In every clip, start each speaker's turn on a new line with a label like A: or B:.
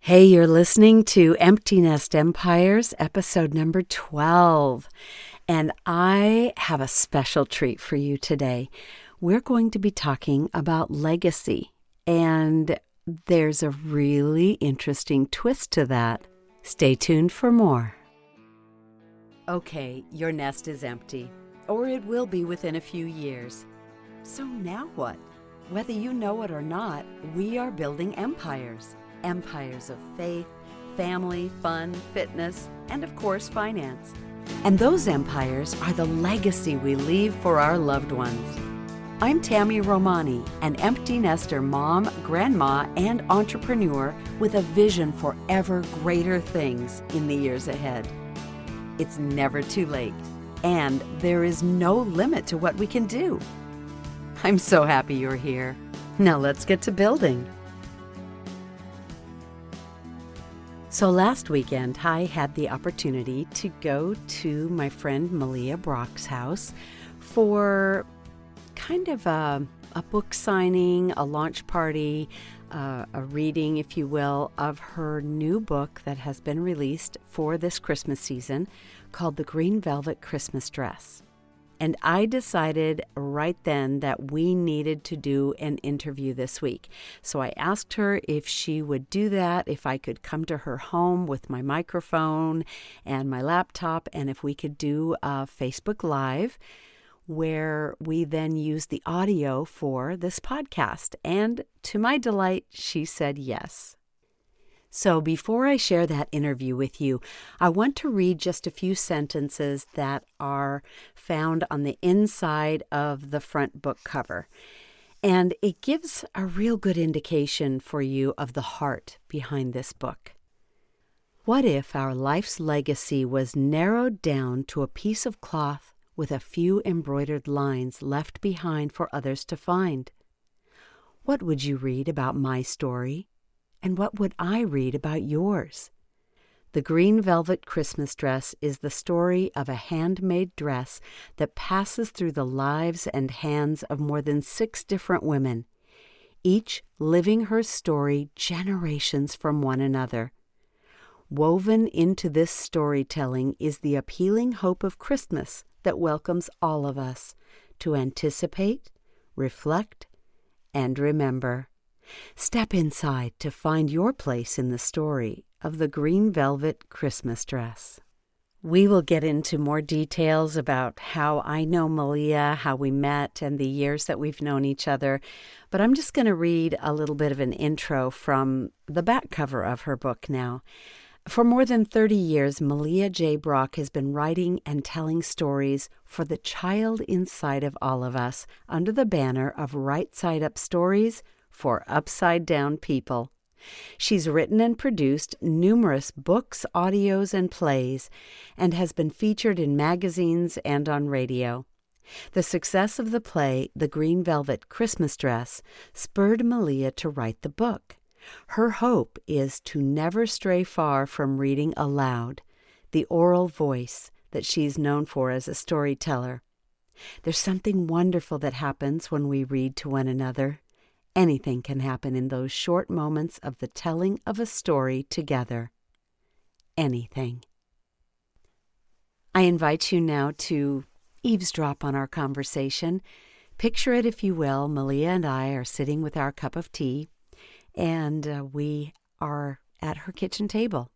A: Hey, you're listening to Empty Nest Empires, episode number 12. And I have a special treat for you today. We're going to be talking about legacy, and there's a really interesting twist to that. Stay tuned for more. Okay, your nest is empty, or it will be within a few years. So now what? Whether you know it or not, we are building empires. Empires of faith, family, fun, fitness, and of course, finance. And those empires are the legacy we leave for our loved ones. I'm Tammy Romani, an empty nester mom, grandma, and entrepreneur with a vision for ever greater things in the years ahead. It's never too late, and there is no limit to what we can do. I'm so happy you're here. Now let's get to building. So last weekend, I had the opportunity to go to my friend Melea Brock's house for kind of a book signing, a launch party, a reading, if you will, of her new book that has been released for this Christmas season called The Green Velvet Christmas Dress. And I decided right then that we needed to do an interview this week. So I asked her if she would do that, if I could come to her home with my microphone and my laptop, and if we could do a Facebook Live where we then use the audio for this podcast. And to my delight, she said yes. So before I share that interview with you, I want to read just a few sentences that are found on the inside of the front book cover. And it gives a real good indication for you of the heart behind this book. What if our life's legacy was narrowed down to a piece of cloth with a few embroidered lines left behind for others to find? What would you read about my story? And what would I read about yours? The Green Velvet Christmas Dress is the story of a handmade dress that passes through the lives and hands of more than 6 different women, each living her story generations from one another. Woven into this storytelling is the appealing hope of Christmas that welcomes all of us to anticipate, reflect, and remember. Step inside to find your place in the story of the Green Velvet Christmas Dress. We will get into more details about how I know Melea, how we met, and the years that we've known each other, but I'm just going to read a little bit of an intro from the back cover of her book now. For more than 30 years, Melea J. Brock has been writing and telling stories for the child inside of all of us under the banner of Right Side Up Stories for upside-down people. She's written and produced numerous books, audios, and plays, and has been featured in magazines and on radio. The success of the play, The Green Velvet Christmas Dress, spurred Melea to write the book. Her hope is to never stray far from reading aloud, the oral voice that she's known for as a storyteller. There's something wonderful that happens when we read to one another. Anything can happen in those short moments of the telling of a story together. Anything. I invite you now to eavesdrop on our conversation. Picture it, if you will. Melea and I are sitting with our cup of tea, and we are at her kitchen table.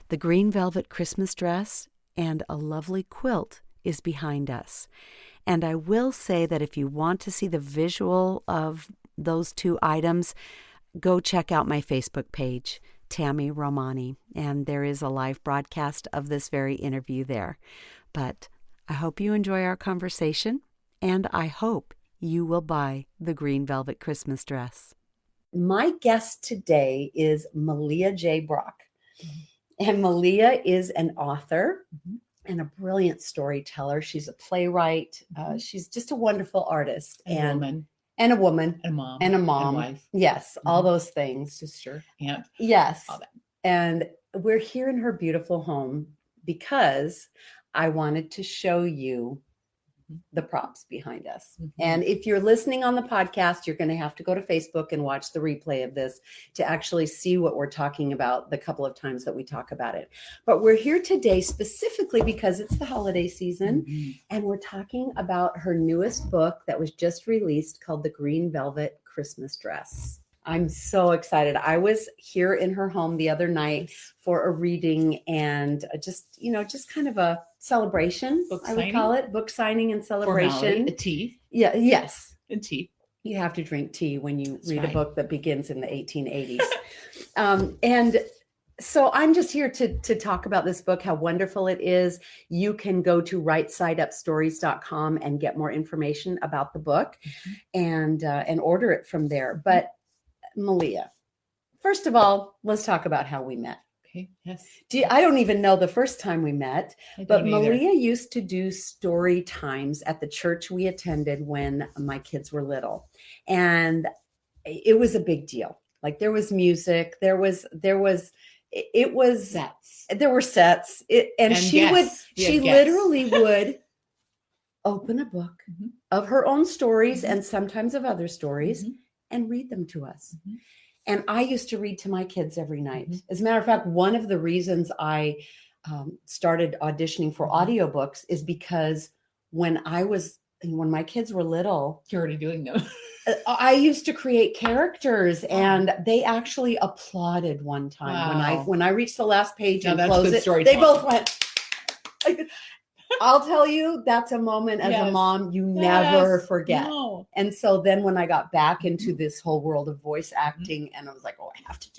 A: The Green Velvet Christmas Dress and a lovely quilt is behind us. And I will say that if you want to see the visual of those 2 items, go check out my Facebook page, Tammy Romani, and there is a live broadcast of this very interview there. But I hope you enjoy our conversation, and I hope you will buy the Green Velvet Christmas Dress. My guest today is Melea J. Brock, and Melea is an author and a brilliant storyteller. She's a playwright. She's just a wonderful artist.
B: And a woman.
A: And a woman.
B: And a mom.
A: And a mom.
B: And wife.
A: Yes, all those things.
B: Sister, aunt.
A: Yes.
B: All that.
A: And we're here in her beautiful home because I wanted to show you the props behind us.
B: Mhm.
A: And if you're listening on the podcast, you're going to have to go to Facebook and watch the replay of this to actually see what we're talking about the couple of times that we talk about it. But we're here today specifically because it's the holiday season, and we're talking about her newest book that was just released called The Green Velvet Christmas Dress. I'm so excited. I was here in her home the other night for a reading and just kind of a celebration, I would call it. Book signing and celebration.
B: Formality, a tea.
A: Yeah, yes.
B: And tea.
A: You have to drink tea when you read
B: right.
A: a book that begins in the 1880s. And so I'm just here to talk about this book, how wonderful it is. You can go to rightsideupstories.com and get more information about the book and order it from there. But Melea, first of all, let's talk about how we met.
B: Okay. Yes.
A: I don't even know the first time we met, but
B: either.
A: Melea used to do story times at the church we attended when my kids were little. And it was a big deal. Like there was music, there were sets. She literally would open a book of her own stories and sometimes of other stories and read them to us. And I used to read to my kids every night. As a matter of fact, one of the reasons I started auditioning for audiobooks is because when my kids were little,
B: you're already doing them.
A: I used to create characters, and they actually applauded one time when I reached the last page and closed it. They both went. I'll tell you, that's a moment as a mom you never forget. No. And so then when I got back into this whole world of voice acting, and I was like, I have to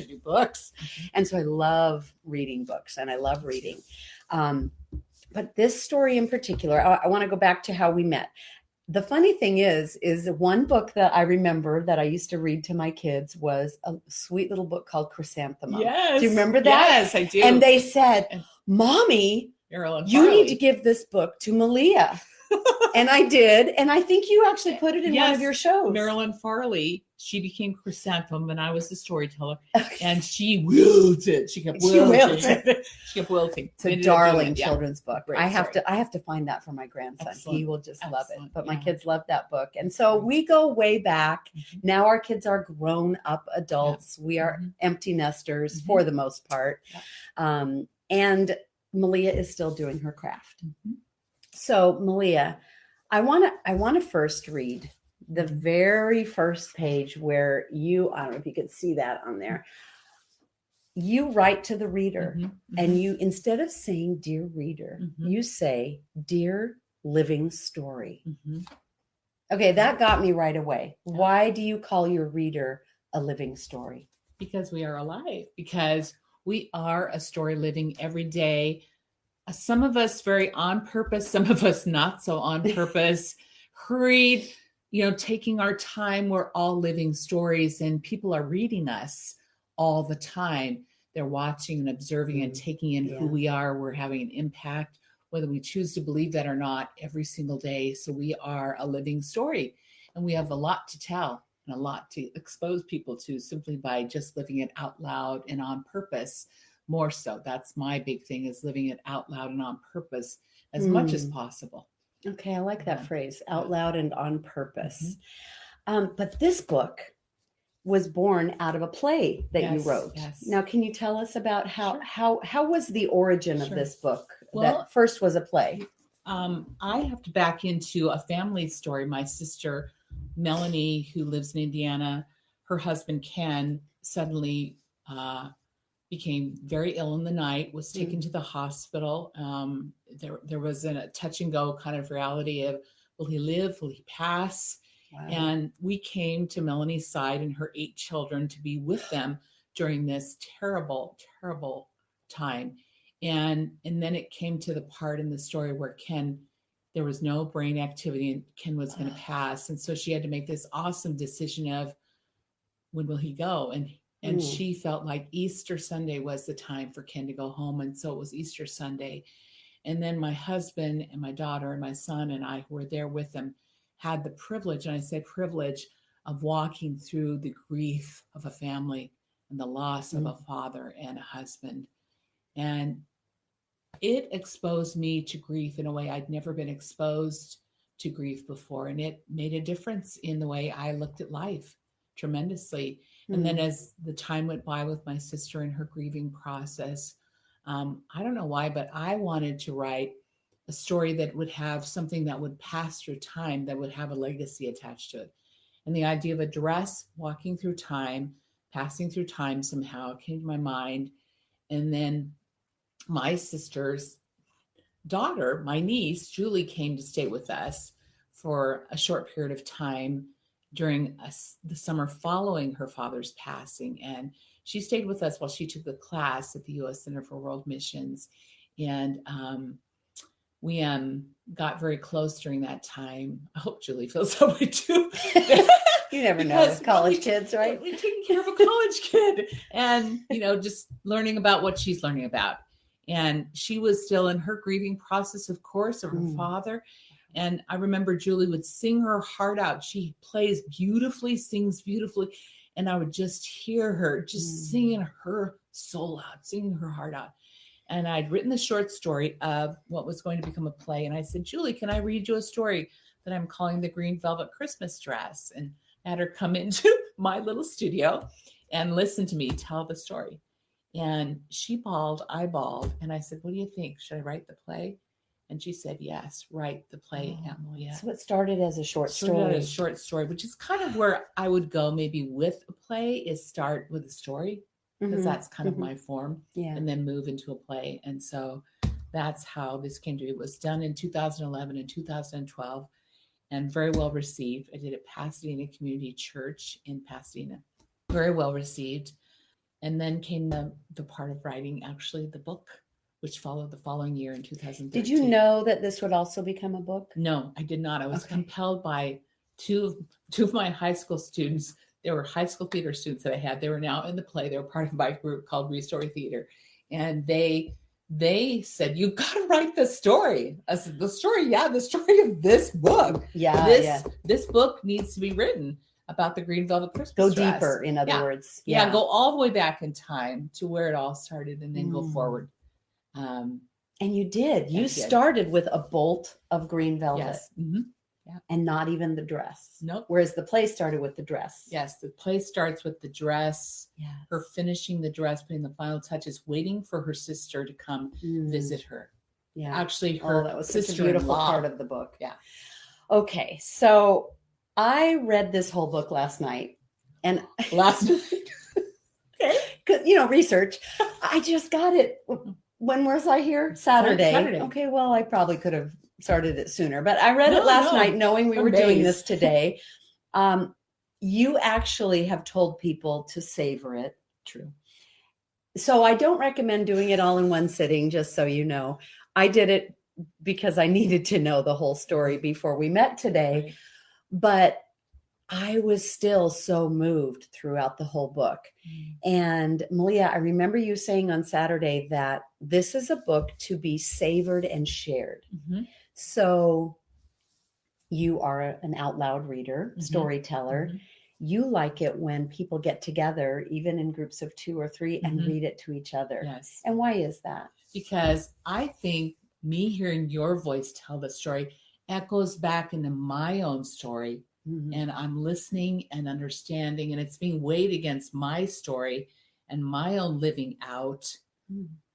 A: do books. And so I love reading books, and I love reading. But this story in particular, I want to go back to how we met. The funny thing is one book that I remember that I used to read to my kids was a sweet little book called Chrysanthemum.
B: Yes.
A: Do you remember that?
B: Yes, I do.
A: And they said, Mommy, you need to give this book to Melea. And I did. And I think you actually put it in one of your shows.
B: Marilyn Farley, she became Chrysanthemum and I was the storyteller. And she wilted. She kept wilting.
A: It's a darling children's book. I have to find that for my grandson. Excellent. He will just love it. But my kids love that book. And so we go way back. Now our kids are grown up adults. We are empty nesters for the most part. And Melea is still doing her craft. So Melea, I want to first read the very first page where I don't know if you could see that on there. You write to the reader and you, instead of saying dear reader, you say dear living story. Okay, that got me right away. Why do you call your reader a living story?
B: Because we are alive, because we are a story living every day. Some of us very on purpose, some of us not so on purpose, hurried, taking our time. We're all living stories and people are reading us all the time. They're watching and observing and taking in who we are. We're having an impact, whether we choose to believe that or not, every single day. So we are a living story and we have a lot to tell and a lot to expose people to simply by just living it out loud and on purpose. More so. That's my big thing, is living it out loud and on purpose as much as possible.
A: Okay. I like that phrase, out loud and on purpose. But this book was born out of a play that you wrote. Yes. Now, can you tell us about how was the origin of this book that first was a play?
B: I have to back into a family story. My sister, Melanie, who lives in Indiana, her husband, Ken, suddenly became very ill in the night, was taken to the hospital. There was a touch and go kind of reality of, will he live? Will he pass? Wow. And we came to Melanie's side and her 8 children to be with them during this terrible, terrible time. And then it came to the part in the story where there was no brain activity and Ken was going to pass. And so she had to make this awesome decision of, when will he go? And she felt like Easter Sunday was the time for Ken to go home. And so it was Easter Sunday. And then my husband and my daughter and my son and I, who were there with them, had the privilege, and I say privilege, of walking through the grief of a family and the loss of a father and a husband. And it exposed me to grief in a way I'd never been exposed to grief before. And it made a difference in the way I looked at life tremendously. And then as the time went by with my sister and her grieving process, I don't know why, but I wanted to write a story that would have something that would pass through time, that would have a legacy attached to it. And the idea of a dress walking through time, passing through time somehow came to my mind. And then my sister's daughter, my niece, Julie, came to stay with us for a short period of time during the summer following her father's passing. And she stayed with us while she took a class at the U.S. Center for World Missions. And we got very close during that time. I hope Julie feels that way too.
A: You never know with college kids, right?
B: We're taking care of a college kid and, just learning about what she's learning about. And she was still in her grieving process, of course, of her father. And I remember Julie would sing her heart out. She plays beautifully, sings beautifully. And I would just hear her just singing her soul out, singing her heart out. And I'd written the short story of what was going to become a play. And I said, Julie, can I read you a story that I'm calling The Green Velvet Christmas Dress? And I had her come into my little studio and listen to me tell the story. And she bawled, I bawled. And I said, what do you think? Should I write the play? And she said, yes, write the play, Aunt Melea.
A: So it started as a short story.
B: Which is kind of where I would go maybe with a play, is start with a story, because that's kind of my form, and then move into a play. And so that's how this came to be. It was done in 2011 and 2012 and very well received. I did it at Pasadena Community Church in Pasadena. Very well received. And then came the part of writing, actually, the book, which followed the following year in 2013.
A: Did you know that this would also become a book?
B: No, I did not. I was compelled by two of my high school students. They were high school theater students that I had. They were now in the play. They were part of my group called Restore Theater. And they said, you've got to write the story. I said, the story of this book. This book needs to be written about the Green Velvet Christmas
A: Go
B: dress.
A: Deeper, in other words.
B: Yeah, go all the way back in time to where it all started and then go forward.
A: And you did. You started with a bolt of green velvet.
B: Yes.
A: And not even the dress.
B: Nope.
A: Whereas the play started with the dress.
B: Yes, the play starts with the dress, her finishing the dress, putting the final touches, waiting for her sister to come visit her.
A: Yeah.
B: Actually, her
A: that was
B: sister
A: such a beautiful part of the book.
B: Yeah.
A: Okay, so I read this whole book last night. And
B: last night?
A: Okay. Because, research. I just got it. When was I here? Saturday. Okay, well, I probably could have started it sooner, but I read it last night knowing we were doing this today. You actually have told people to savor it.
B: True.
A: So I don't recommend doing it all in one sitting, just so you know. I did it because I needed to know the whole story before we met today. Right. But I was still so moved throughout the whole book. And Melea, I remember you saying on Saturday that this is a book to be savored and shared. So you are an out loud reader, storyteller. You like it when people get together, even in groups of 2 or 3, and read it to each other.
B: Yes.
A: And why is that?
B: Because I think me hearing your voice tell the story echoes back into my own story. And I'm listening and understanding, and it's being weighed against my story and my own living out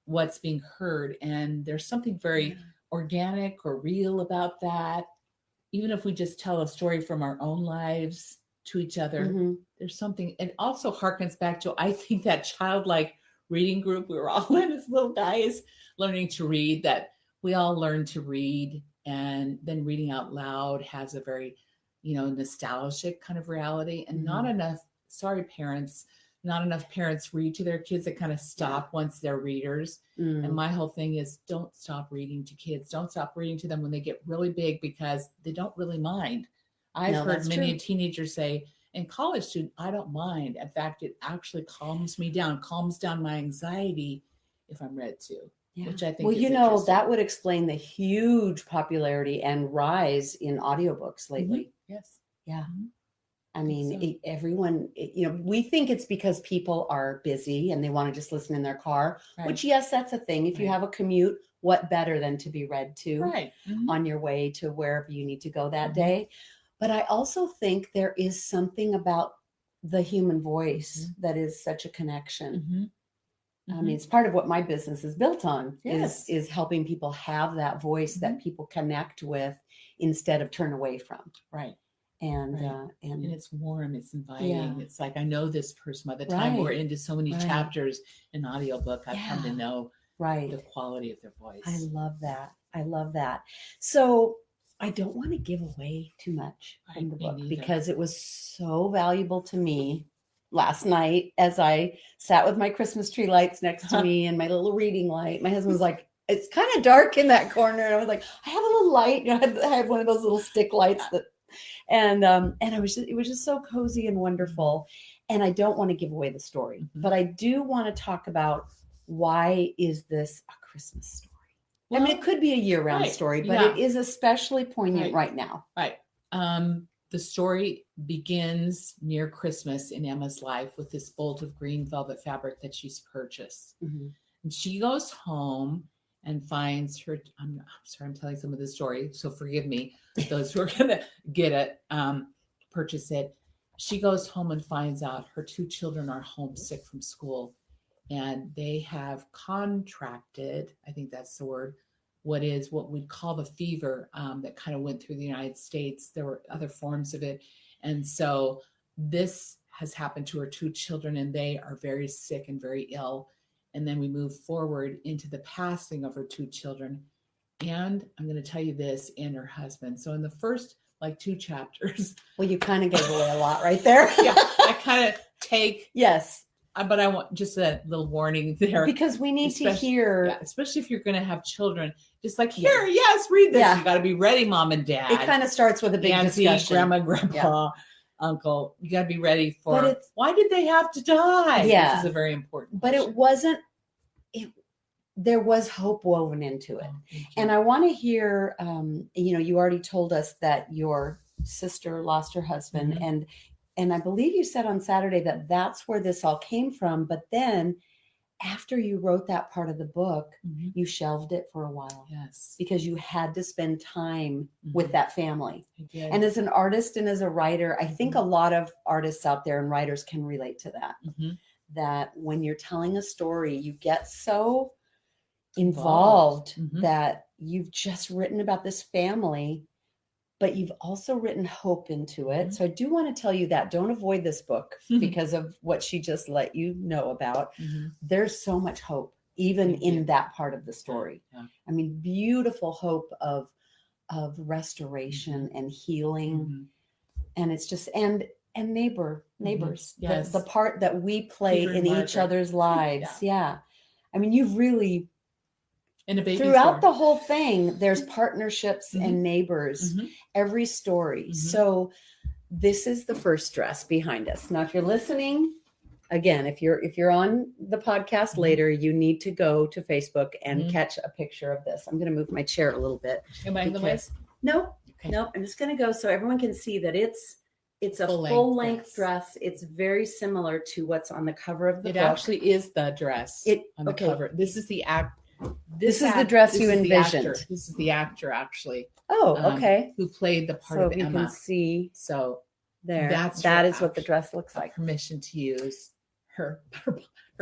B: what's being heard. And there's something very organic or real about that. Even if we just tell a story from our own lives to each other, there's something. It also harkens back to, I think, that childlike reading group we were all in as little guys learning to read, that we all learn to read, and then reading out loud has a very nostalgic kind of reality. And not enough parents read to their kids. They kind of stop once they're readers. And my whole thing is, don't stop reading to kids. Don't stop reading to them when they get really big, because they don't really mind. I've heard many teenagers say, and college student, I don't mind. In fact, it actually calms down my anxiety if I'm read to. Yeah. Which I think
A: that would explain the huge popularity and rise in audiobooks lately.
B: Yes.
A: Yeah. I mean,
B: So.
A: everyone, we think it's because people are busy and they want to just listen in their car,
B: Right.
A: which, yes, that's a thing. If you
B: Right.
A: have a commute, what better than to be read to
B: Right. Mhm.
A: on your way to wherever you need to go that
B: Mhm.
A: day. But I also think there is something about the human voice that is such a connection.
B: Mhm.
A: I mean, it's part of what my business is built on,
B: Yes.
A: is helping people have that voice that people connect with instead of turn away from.
B: Right.
A: And
B: Right. And it's warm, it's inviting.
A: Yeah.
B: It's like, I know this person. By the time we're
A: Right.
B: into so many
A: Right.
B: chapters in audiobook, I've come to
A: Yeah.
B: know
A: right.
B: the quality of their voice.
A: I love that. I love that. So I don't want to give away too much from the
B: Me
A: book
B: neither.
A: because it was so valuable to me last night as I sat with my Christmas tree lights next to me and my little reading light. My husband was like, it's kind of dark in that corner. And I was like, I have a little light. I had one of those little stick lights that, and it was just so cozy and wonderful. And I don't want to give away the story, but I do want to talk about, why is this a Christmas story? Well, I mean, it could be a year-round story, but it is especially poignant right now.
B: Right. The story begins near Christmas in Emma's life with this bolt of green velvet fabric that she's purchased.
A: Mm-hmm.
B: And she goes home and finds her, I'm sorry, I'm telling some of the story, so forgive me, those who are going to get it, purchase it. She goes home and finds out her 2 children are homesick from school, and they have contracted, I think that's the word, what we'd call the fever that kind of went through the United States. There were other forms of it. And so this has happened to her 2 children, and they are very sick and very ill. And then we move forward into the passing of her 2 children. And I'm going to tell you this, and her husband. So in the first 2 chapters.
A: Well, you kind of gave away a lot right there.
B: Yeah, I kind of take.
A: Yes.
B: But I want just a little warning there.
A: Because we need to hear.
B: Yeah, especially if you're going to have children. Just yes, read this. Yeah. You got to be ready, mom and dad.
A: It kind of starts with a big discussion.
B: Grandma, grandpa, uncle. You got to be ready for, why did they have to die?
A: Yeah.
B: This is a very important
A: question. But it wasn't, there was hope woven into it. And I want to hear, you already told us that your sister lost her husband. And I believe you said on Saturday that that's where this all came from. But then after you wrote that part of the book, you shelved it for a while.
B: Yes.
A: Because you had to spend time with that family. And as an artist and as a writer, I think a lot of artists out there and writers can relate to that. That when you're telling a story, you get so involved that you've just written about this family, but you've also written hope into it. So I do want to tell you that. Don't avoid this book because of what she just let you know about. There's so much hope, even in that part of the story. Yeah. I mean, beautiful hope of restoration and healing. And it's just, and neighbors,
B: yes.
A: the part that we play in each other's lives. Yeah. I mean, you've really, throughout the whole thing, there's partnerships and neighbors, every story. So this is the first dress behind us. Now, if you're listening, again, if you're on the podcast later, you need to go to Facebook and catch a picture of this. I'm going to move my chair a little bit.
B: Am I in the way?
A: No, I'm just going to go so everyone can see that it's a full-length dress. It's very similar to what's on the cover of the book.
B: It actually is the dress on the cover. This is the act.
A: This is the dress you envisioned.
B: This is the actor, actually.
A: Oh, okay.
B: Who played the part of Emma.
A: So you can see.
B: So
A: there. That is what the dress looks like.
B: Permission to use her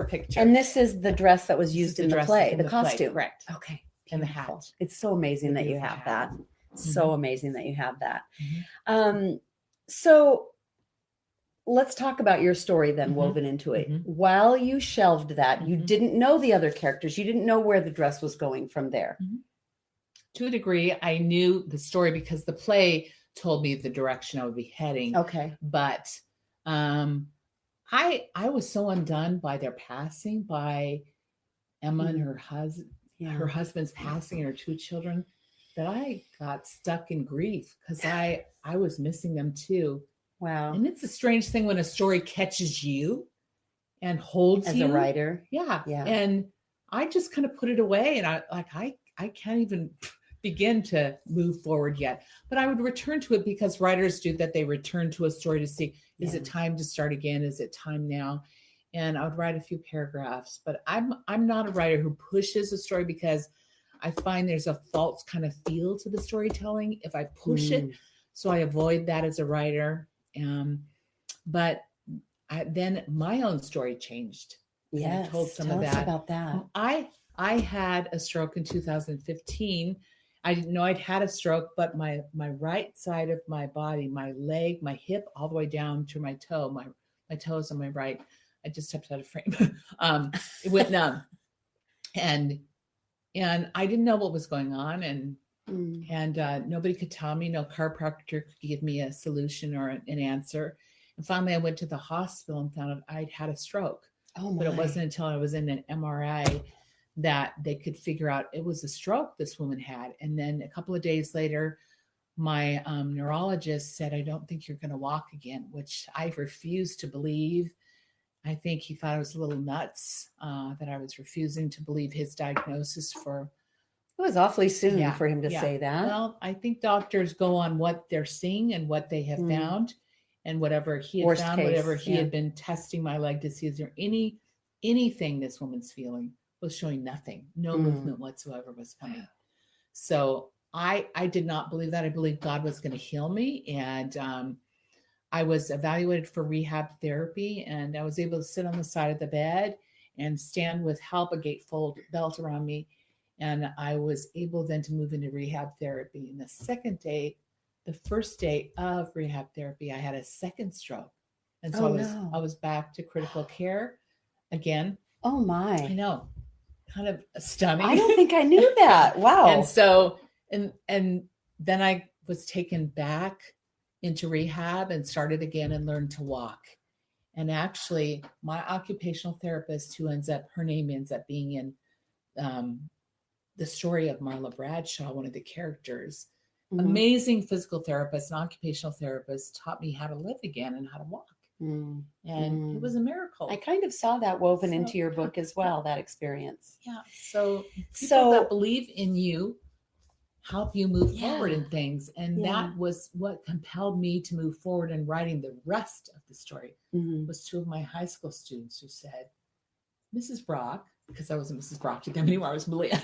B: picture.
A: And this is the dress that was used in the play, the costume.
B: Correct.
A: Okay.
B: And the hat.
A: It's so amazing that you have that. So amazing that you have that. So let's talk about your story then, woven into it. While you shelved that, you didn't know the other characters. You didn't know where the dress was going from there.
B: To a degree, I knew the story because the play told me the direction I would be heading.
A: Okay.
B: But I was so undone by their passing, by Emma and her husband's passing and her 2 children, that I got stuck in grief because I was missing them too.
A: Wow.
B: And it's a strange thing when a story catches you and holds you.
A: As a writer.
B: Yeah. And I just kind of put it away, and I can't even begin to move forward yet. But I would return to it because writers do that. They return to a story to see, is it time to start again? Is it time now? And I would write a few paragraphs, but I'm not a writer who pushes a story because I find there's a false kind of feel to the storytelling if I push it. So I avoid that as a writer. But then my own story changed.
A: Yeah,
B: I told some
A: tell
B: of
A: us
B: that.
A: about that.
B: I had a stroke in 2015. I didn't know I'd had a stroke, but my right side of my body, my leg, my hip, all the way down to my toe, my toes on my right. I just stepped out of frame. It went numb, and I didn't know what was going on, and nobody could tell me. No chiropractor could give me a solution or an answer. And finally, I went to the hospital and found out I'd had a stroke. But it wasn't until I was in an MRI that they could figure out it was a stroke this woman had. And then a couple of days later, my neurologist said, I don't think you're going to walk again, which I refused to believe. I think he thought I was a little nuts, that I was refusing to believe his diagnosis for.
A: It was awfully soon for him to say that.
B: Well, I think doctors go on what they're seeing and what they have found, and whatever he had found, whatever he had been testing my leg to see, is there anything this woman's feeling, was showing nothing. No movement whatsoever was coming. So I did not believe that. I believed God was going to heal me. And I was evaluated for rehab therapy, and I was able to sit on the side of the bed and stand with help, a gatefold belt around me. And I was able then to move into rehab therapy. And the first day of rehab therapy, I had a second stroke. And so I was back to critical care again.
A: Oh my.
B: I know. Kind of stunning.
A: I don't think I knew that. Wow.
B: And so, and then I was taken back into rehab and started again and learned to walk. And actually, my occupational therapist, her name ends up being in the story of Marla Bradshaw, one of the characters, amazing physical therapist and occupational therapist, taught me how to live again and how to walk. And it was a miracle.
A: I kind of saw that woven into your book as well, that experience.
B: Yeah. So people that believe in you help you move forward in things. And that was what compelled me to move forward in writing the rest of the story. Was two of my high school students who said, Mrs. Brock, because I wasn't Mrs. Brock to them anymore, I was Melea,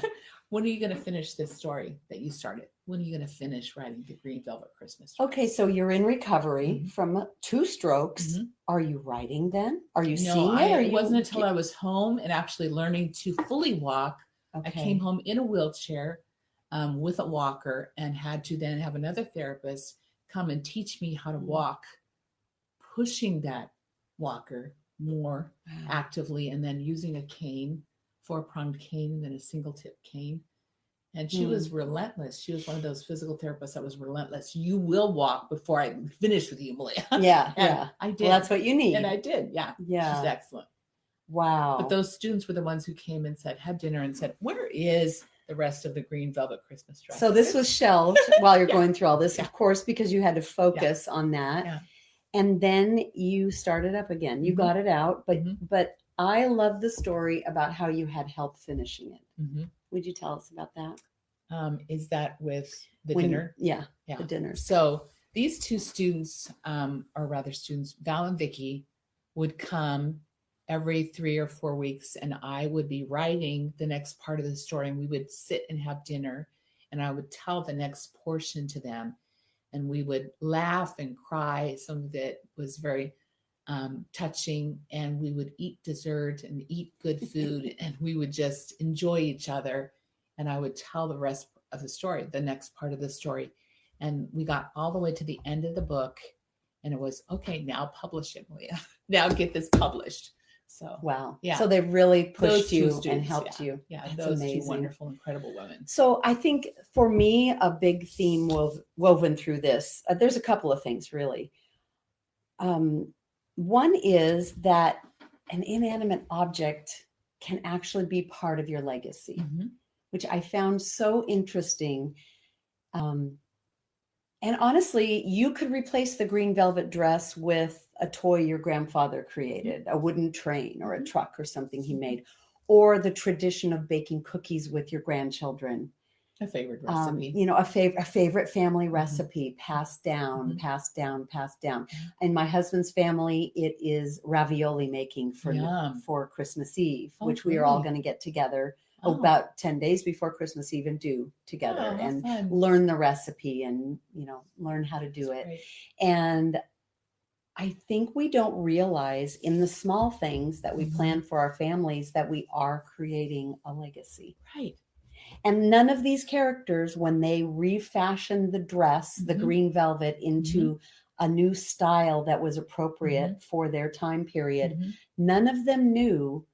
B: when are you going to finish this story that you started? When are you going to finish writing the Green Velvet Christmas story? Okay, so you're in recovery from 2 strokes. Are you writing then? Are you seeing it? It wasn't until I was home and actually learning to fully walk. I came home in a wheelchair with a walker, and had to then have another therapist come and teach me how to walk, pushing that walker more actively, and then using a cane, 4-pronged cane, and then a single tip cane. And she was relentless. She was one of those physical therapists that was relentless. You will walk before I finish with you, Melea.
A: Yeah.
B: I did.
A: Well, that's what you need.
B: And I did. Yeah. She's excellent.
A: Wow.
B: But those students were the ones who came and had dinner and said, where is the rest of the Green Velvet Christmas dress?
A: So this was shelved while you're going through all this, of course, because you had to focus on that.
B: Yeah.
A: And then you started up again. You got it out. But I love the story about how you had help finishing it. Would you tell us about that?
B: Is that with the dinner?
A: Yeah, the dinner.
B: So these 2 students, or rather students, Val and Vicky, would come every 3 or 4 weeks, and I would be writing the next part of the story, and we would sit and have dinner, and I would tell the next portion to them, and we would laugh and cry. Some of it was very touching, and we would eat dessert and eat good food, and we would just enjoy each other. And I would tell the rest of the story, the next part of the story. And we got all the way to the end of the book, and it was, okay, now publish it, Melea. Now get this published. So,
A: wow. Yeah. So they really pushed you students, and helped you.
B: Yeah. That's those amazing. 2 wonderful, incredible women.
A: So I think for me, a big theme woven through this, there's a couple of things really. One is that an inanimate object can actually be part of your legacy, which I found so interesting. And honestly, you could replace the green velvet dress with a toy your grandfather created, a wooden train or a truck or something he made, or the tradition of baking cookies with your grandchildren.
B: A favorite recipe.
A: A favorite family recipe passed down, passed down, passed down. In my husband's family, it is ravioli making for Christmas Eve, which we are all going to get together about 10 days before Christmas Eve and do together and learn the recipe and, learn how to do it.
B: Great.
A: And I think we don't realize in the small things that we plan for our families that we are creating a legacy.
B: Right.
A: And none of these characters, when they refashioned the dress, the green velvet, into a new style that was appropriate for their time period, none of them knew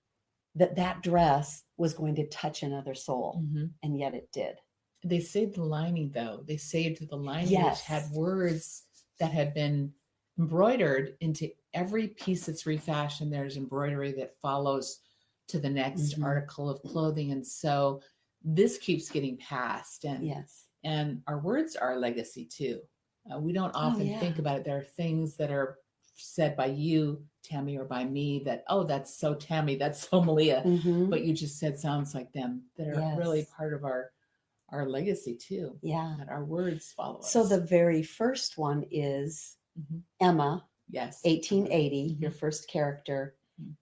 A: that that dress was going to touch another soul. And yet it did.
B: They saved the lining, though. They saved the lining, which had words that had been embroidered into every piece that's refashioned. There's embroidery that follows to the next article of clothing. And so this keeps getting passed, and our words are a legacy too. We don't often think about it. There are things that are said by you, Tammy, or by me that, that's so Tammy, that's so Melea, but you just said sounds like them that are really part of our legacy too. That our words follow us.
A: So the very first one is Emma, 1880, your first character,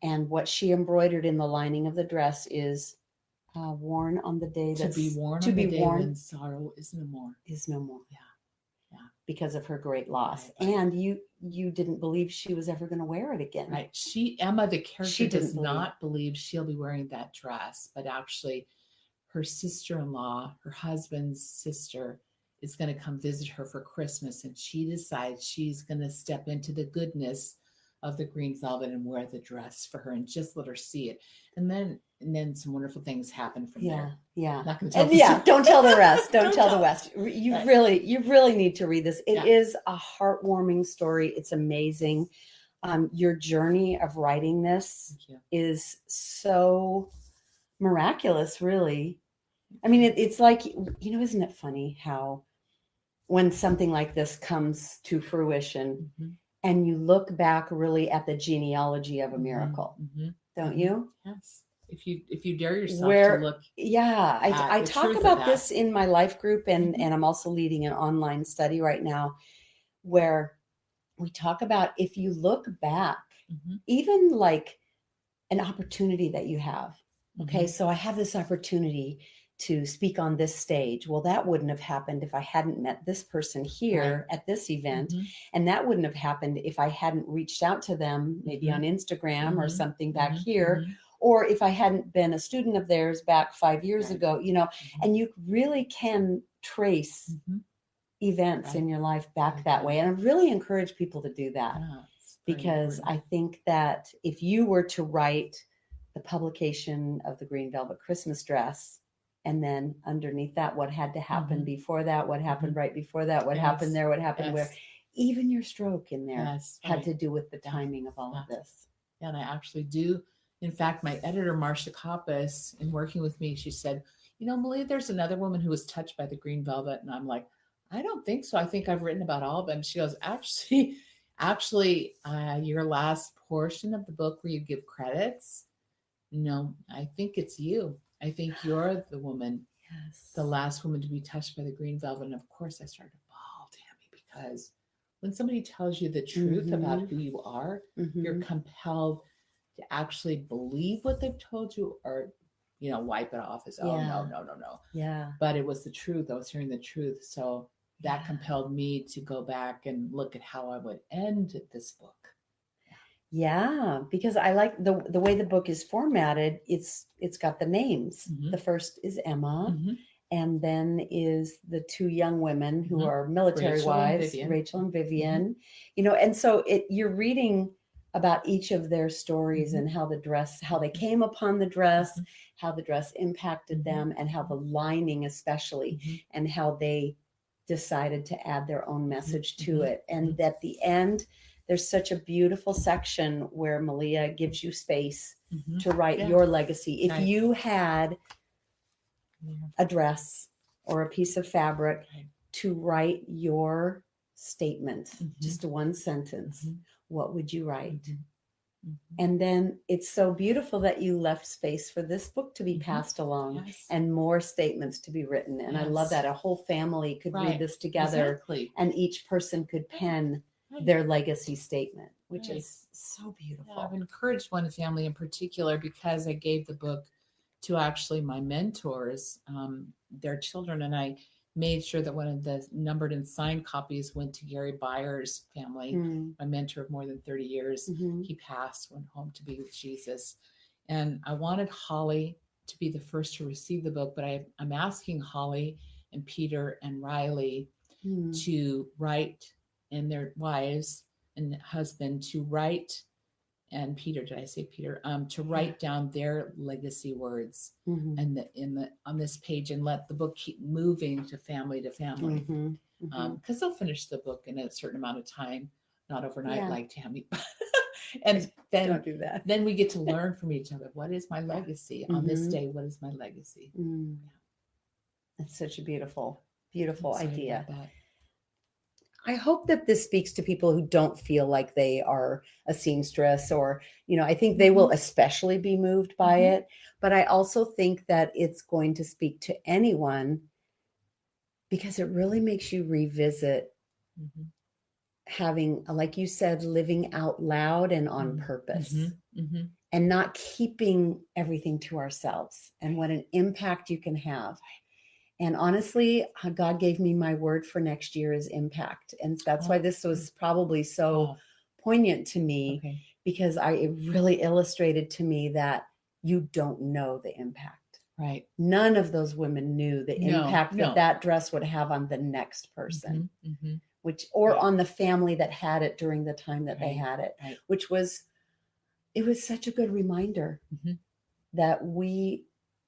A: and what she embroidered in the lining of the dress is worn on the day
B: to be worn on the day when sorrow is no more. Yeah.
A: Because of her great loss. Right. And you didn't believe she was ever going to wear it again.
B: Right. Emma, the character, does not believe she'll be wearing that dress, but actually her sister-in-law, her husband's sister, is going to come visit her for Christmas, and she decides she's going to step into the goodness of the green velvet and wear the dress for her and just let her see it. And then some wonderful things happen from there.
A: Not going to tell don't tell the rest. Don't tell the rest. You really need to read this. It is a heartwarming story. It's amazing. Your journey of writing this is so miraculous, really. I mean, it's like, isn't it funny how when something like this comes to fruition and you look back really at the genealogy of a miracle, don't you?
B: Yes. If you dare yourself to look.
A: I talk about this in my life group, and I'm also leading an online study right now where we talk about, if you look back, even like an opportunity that you have. Okay, so I have this opportunity to speak on this stage. Well, that wouldn't have happened if I hadn't met this person here at this event. And that wouldn't have happened if I hadn't reached out to them, maybe on Instagram or something back here, or if I hadn't been a student of theirs back 5 years ago, and you really can trace events in your life back that way. And I really encourage people to do that, because I think that if you were to write the publication of the Green Velvet Christmas dress, and then underneath that, what had to happen before that, what happened right before that, what happened there, what happened where, even your stroke in there had to do with the timing of all of this.
B: Yeah, and I actually do. In fact, my editor, Marcia Koppas, in working with me, she said, Melea, there's another woman who was touched by the green velvet. And I'm like, I don't think so. I think I've written about all of them. She goes, actually, your last portion of the book where you give credits, I think it's you. I think you're the woman, the last woman to be touched by the green velvet. And of course, I started to bawl, Tammy, because when somebody tells you the truth about who you are, you're compelled to actually believe what they've told you, or, wipe it off as, no.
A: Yeah.
B: But it was the truth. I was hearing the truth. So that compelled me to go back and look at how I would end this book.
A: Yeah, because I like the way the book is formatted. It's got the names. The first is Emma, and then is the two young women who are military wives, Rachel and Vivian. And so you're reading about each of their stories and how they came upon the dress, how the dress impacted them, and how the lining especially, and how they decided to add their own message to it. And at the end, there's such a beautiful section where Melea gives you space to write your legacy. If you had a dress or a piece of fabric to write your statement, just one sentence, what would you write? And then it's so beautiful that you left space for this book to be passed along and more statements to be written. And I love that a whole family could read this together and each person could pen their legacy statement, which is so beautiful.
B: I've encouraged one family in particular because I gave the book to actually my mentors, their children, and I made sure that one of the numbered and signed copies went to Gary Byers' family, my mentor of more than 30 years. He passed, went home to be with Jesus. And I wanted Holly to be the first to receive the book, but I'm asking Holly and Peter and Riley to write, and their wives and husband to write, and Peter, did I say Peter? To write down their legacy words and on this page, and let the book keep moving to family, because they'll finish the book in a certain amount of time, not overnight like Tammy. And then
A: don't do that.
B: Then we get to learn from each other. What is my legacy on this day? What is my legacy?
A: That's such a beautiful idea. I hope that this speaks to people who don't feel like they are a seamstress, or, I think they will especially be moved by it. But I also think that it's going to speak to anyone because it really makes you revisit having, like you said, living out loud and on purpose and not keeping everything to ourselves, and what an impact you can have. And honestly, God gave me my word for next year is impact. And that's why this was probably so poignant to me, because it really illustrated to me that you don't know the impact.
B: Right.
A: None of those women knew the impact that dress would have on the next person, or on the family that had it during the time that they had it, which was such a good reminder that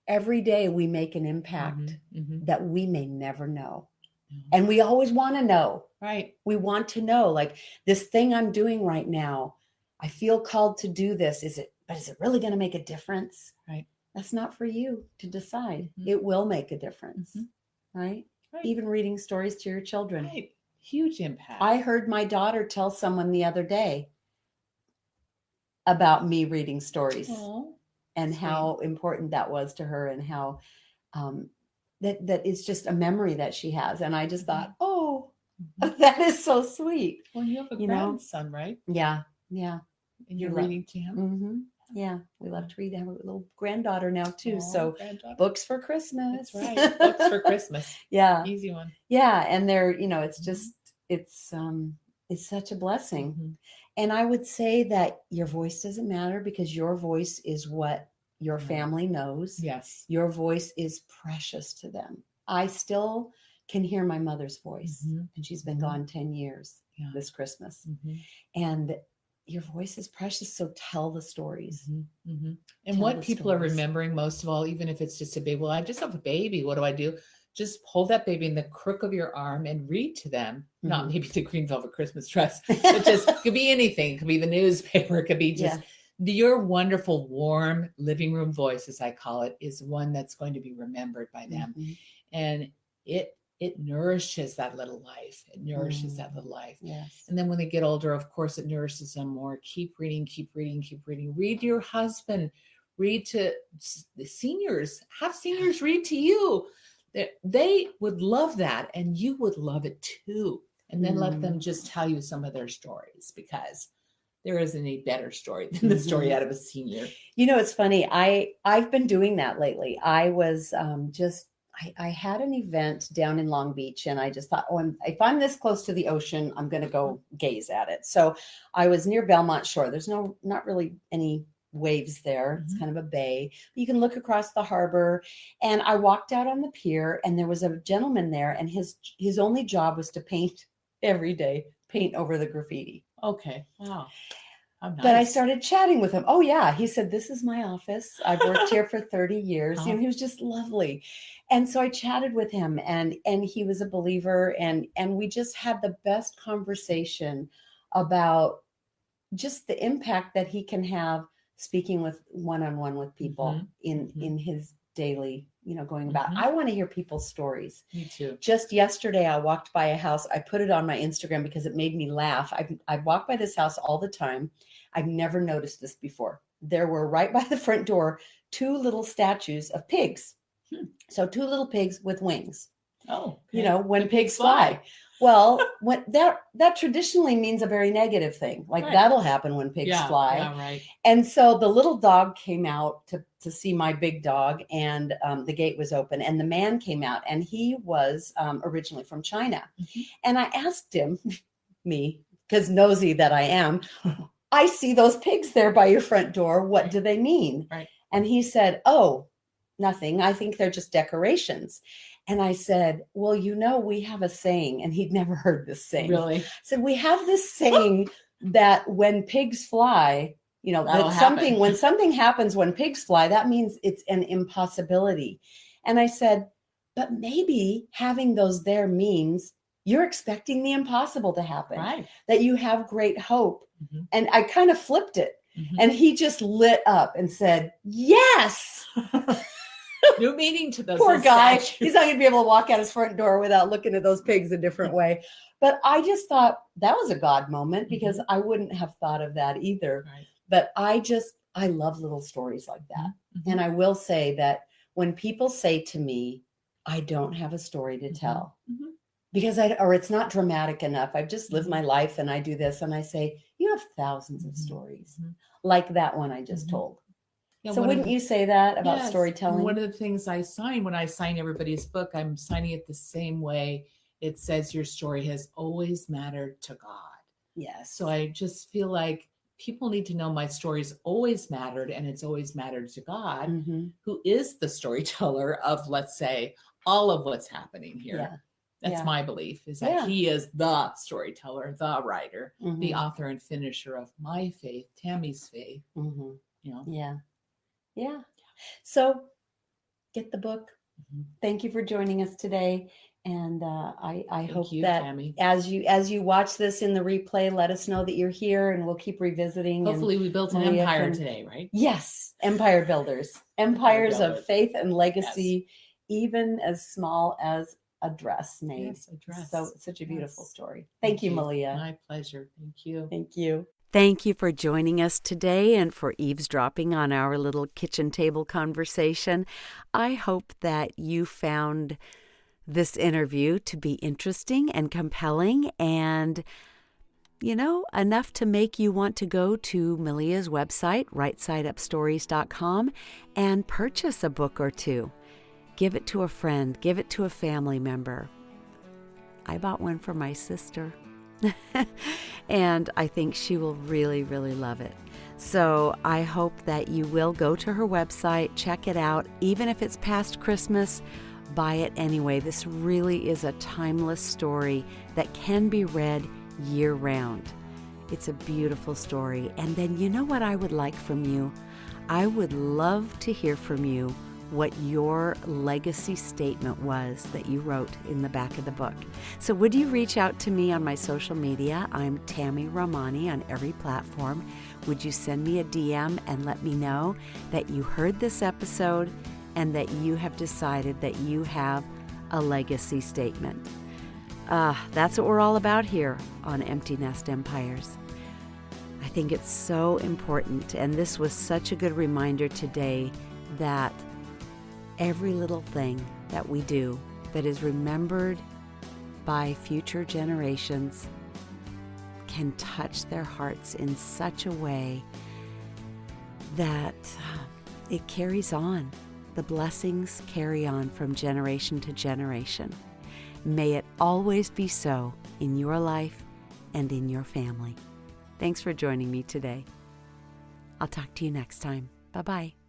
A: every day we make an impact that we may never know. And we always want to know.
B: Right.
A: We want to know, like, this thing I'm doing right now, I feel called to do this. Is it really going to make a difference?
B: Right.
A: That's not for you to decide. It will make a difference. Right? Even reading stories to your children.
B: Right. Huge impact.
A: I heard my daughter tell someone the other day about me reading stories. And how important that was to her, and how that is just a memory that she has. And I just thought, that is so sweet.
B: Well, you have a grandson, right?
A: Yeah.
B: And you're reading to him?
A: Yeah, we love to read. I have a little granddaughter now too. So books for Christmas.
B: That's right. Books for Christmas.
A: Yeah.
B: Easy one.
A: Yeah. And they're, it's just, it's such a blessing. And I would say that your voice doesn't matter, because your voice is what your family knows.
B: Yes.
A: Your voice is precious to them. I still can hear my mother's voice, and she's been gone 10 years this Christmas. And your voice is precious. So tell the stories.
B: And what people are remembering most of all, even if it's just a baby, well, I just have a baby. What do I do? Just hold that baby in the crook of your arm and read to them. Not maybe the green velvet Christmas dress. It just could be anything. It could be the newspaper. It could be just your wonderful, warm living room voice, as I call it, is one that's going to be remembered by them. And it nourishes that little life. It nourishes that little life.
A: Yes.
B: And then when they get older, of course, it nourishes them more. Keep reading, keep reading, keep reading. Read to your husband. Read to the seniors. Have seniors read to you. They would love that, and you would love it too. And then let them just tell you some of their stories, because there isn't a better story than the story out of a senior.
A: It's funny. I've been doing that lately. I was I had an event down in Long Beach, and I just thought, if I'm this close to the ocean, I'm going to go gaze at it. So I was near Belmont Shore. There's not really any waves there. It's kind of a bay. You can look across the harbor. And I walked out on the pier, and there was a gentleman there, and his only job was to paint every day, paint over the graffiti.
B: Okay. Wow. How nice.
A: But I started chatting with him. Oh yeah. He said, "This is my office. I've worked here for 30 years. He was just lovely. And so I chatted with him, and he was a believer, and we just had the best conversation about just the impact that he can have speaking with one-on-one with people in his daily, going about. I want to hear people's stories.
B: Me too.
A: Just yesterday, I walked by a house. I put it on my Instagram because it made me laugh. I walk by this house all the time. I've never noticed this before. There were right by the front door 2 little statues of pigs. So 2 little pigs with wings.
B: Oh,
A: You know, when
B: The
A: pigs fly. Well, when that traditionally means a very negative thing. Like
B: Right.
A: that'll happen when pigs fly.
B: Yeah, right.
A: And so the little dog came out to see my big dog, and the gate was open, and the man came out, and he was originally from China.
B: Mhm.
A: And I asked him, me, because nosy that I am, I see those pigs there by your front door. What do they mean?
B: Right.
A: And he said, oh, nothing. I think they're just decorations. And I said, well, you know, we have a saying, and he'd never heard this saying.
B: Really?
A: I said, we have this saying that when pigs fly, you know,
B: That'll
A: that
B: happen.
A: when something happens when pigs fly, that means it's an impossibility. And I said, but maybe having those there means you're expecting the impossible to happen,
B: Right.
A: that you have great hope.
B: Mhm.
A: And I kind of flipped it.
B: Mhm.
A: And he just lit up and said, yes.
B: New meaning to those.
A: Poor guy.
B: statues.
A: He's not going to be able to walk out his front door without looking at those pigs a different way. But I just thought that was a God moment, because I wouldn't have thought of that either.
B: Right.
A: But I love little stories like that.
B: Mhm.
A: And I will say that when people say to me, I don't have a story to tell,
B: Mhm.
A: because it's not dramatic enough. I've just lived my life and I do this. And I say, you have thousands of stories like that one I just told.
B: Yeah,
A: So
B: one of
A: wouldn't
B: the-
A: you say that about
B: Yes.
A: storytelling?
B: One of the things I sign when I sign everybody's book, I'm signing it the same way. It says your story has always mattered to God.
A: Yes.
B: So I just feel like people need to know my story's always mattered, and it's always mattered to God,
A: Mhm.
B: who is the storyteller of, let's say, all of what's happening here.
A: Yeah.
B: That's
A: Yeah.
B: my belief, is that
A: Yeah.
B: he is the storyteller, the writer, the
A: Mhm.
B: author and finisher of my faith, Tammy's faith.
A: Mhm.
B: You know,
A: Yeah. Yeah. So get the book.
B: Mhm.
A: Thank you for joining us today. And I
B: Thank
A: hope
B: you,
A: that
B: Tammy.
A: as you watch this in the replay, let us know that you're here, and we'll keep revisiting.
B: Hopefully we built an
A: Melea
B: empire
A: can-
B: today, right?
A: Yes, empire builders, empires
B: builders.
A: of faith and legacy, even as small as a dress made.
B: Yes, a dress.
A: So it's such a beautiful
B: Yes.
A: story. Thank you, Melea.
B: My pleasure. Thank you.
A: Thank you.
C: Thank you for joining us today and for eavesdropping on our little kitchen table conversation. I hope that you found this interview to be interesting and compelling and, enough to make you want to go to Melea's website, rightsideupstories.com, and purchase a book or two. Give it to a friend. Give it to a family member. I bought one for my sister. And I think she will really, really love it. So I hope that you will go to her website, check it out. Even if it's past Christmas, buy it anyway. This really is a timeless story that can be read year-round. It's a beautiful story. And then you know what I would like from you? I would love to hear from you what your legacy statement was that you wrote in the back of the book. So would you reach out to me on my social media? I'm Tammy Romani on every platform. Would you send me a DM and let me know that you heard this episode and that you have decided that you have a legacy statement? That's what we're all about here on Empty Nest Empires. I think it's so important, and this was such a good reminder today that every little thing that we do that is remembered by future generations can touch their hearts in such a way that it carries on. The blessings carry on from generation to generation. May it always be so in your life and in your family. Thanks for joining me today. I'll talk to you next time. Bye-bye.